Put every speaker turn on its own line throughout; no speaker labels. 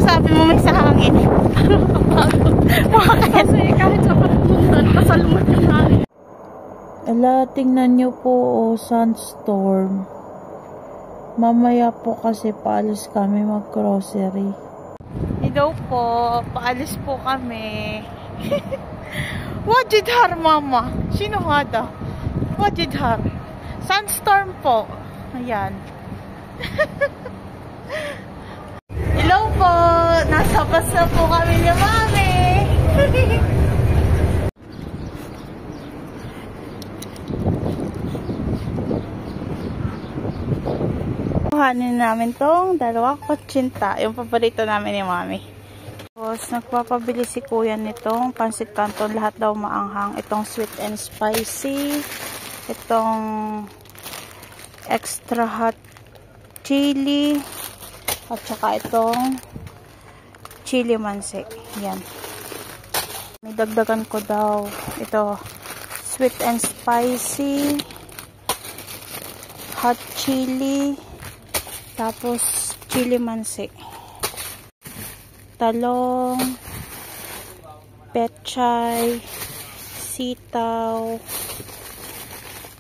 masasabi mo may sa hangin? Kasi kahit sa pagpuntan, pasalmot yung hangin. Ala, tingnan nyo po, sunstorm. Mamaya po kasi paalis kami mag-grocery. Hello po, paalis po kami. Wajidhar, mama. Sino hada? Wajidhar. Sunstorm po. Ayan. Hello po, nasa bus na po kami ni Mami. Kuhanin namin tong dalawa kutsinta, yung paborito namin ni Mami. Tapos nagpapabili si Kuya nitong pansit canton, lahat daw maanghang. Itong sweet and spicy, itong extra hot chili, at saka itong chili mansi. Yan. May dagdagan ko daw. Ito, sweet and spicy, hot chili, tapos chili mansi. Talong, pechay, sitaw,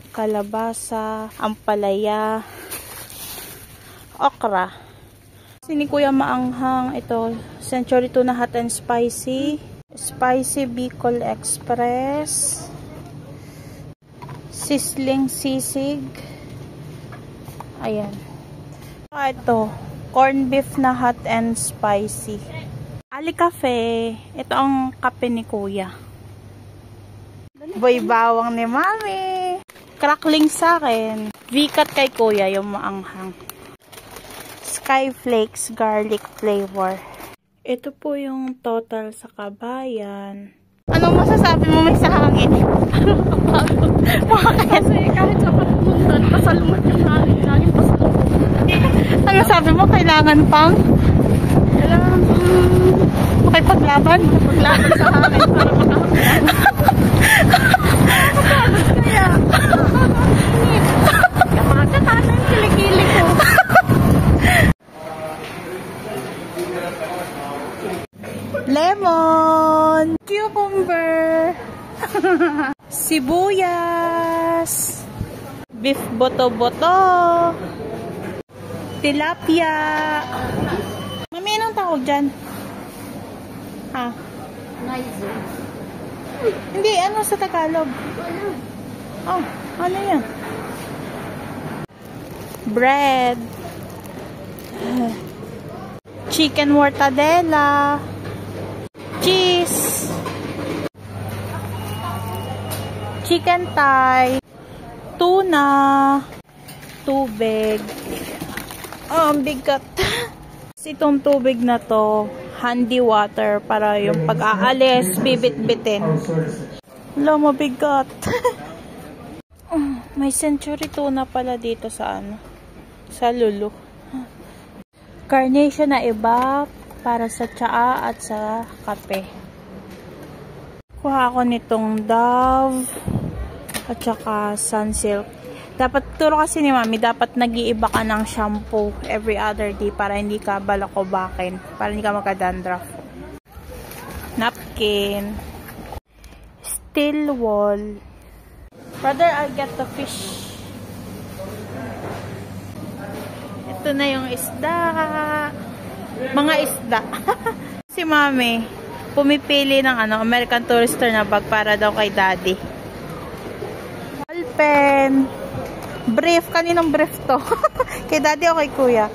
kalabasa, ampalaya, okra. Sini Kuya maanghang. Ito, Century Tuna Hot and Spicy, Spicy Bicol Express, Sizzling Sisig. Ayan. Ito, corn beef na hot and spicy. Ali Cafe. Ito ang kape ni Kuya. Boy bawang ni Mami. Crackling sa akin. V-cut kay Kuya yung maanghang. Sky Flakes garlic flavor. Ito po yung total sa Kabayan. Anong masasabi mo may sa hangin? Kasi kahit sa pagpuntan, pasalmot yung hangin. Laging pasalmot. Ano sabi mo? Kailangan pang? Kailangan pang makipaglaban? Makipaglaban sa hangin para makakapaglaban. Kaya makakatanan yung kilikili ko. Lemon, cucumber, sibuyas, beef boto-boto, tilapia. Mami, anong tawag dyan? Ha? Naizo. Hindi, ano sa Tagalog? Oh, ano yan? Bread. Chicken mortadella. Cheese. Chicken thigh. Tuna. Tubig. Oh, ang bigat. Itong tubig na to, handy water para yung pag-aalis, bibit-bitin. Wala, mabigat. May Century Tuna pala dito sa ano, sa Lulu. Carnation na iba para sa tsaa at sa kape. Kuha ako nitong Dove at saka Sunsilk. Dapat, turo kasi ni Mami, dapat nag-iiba ka ng shampoo every other day para hindi ka balakobakin, para hindi ka magka-dandruff. Napkin. Steel wool. Brother, I'll get the fish. Ito na yung isda. Mga isda. Si Mami, pumipili ng ano, American Tourister na bag para daw kay Daddy. Ballpen. Brief, kaninong brief to? Kay Daddy o kay Kuya?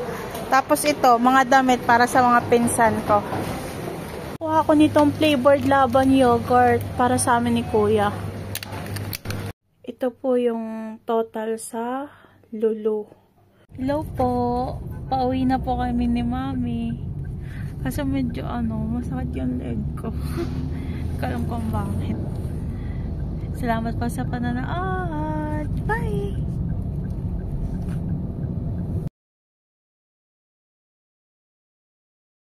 Tapos ito, mga damit para sa mga pinsan ko. Kuha ko nitong flavored laban yogurt para sa amin ni Kuya. Ito po yung total sa Lulu. Hello po. Pauwi na po kami ni Mami. Kasi medyo masakit yung leg ko. Kalam kung bakit. Salamat pa sa pananood. Bye!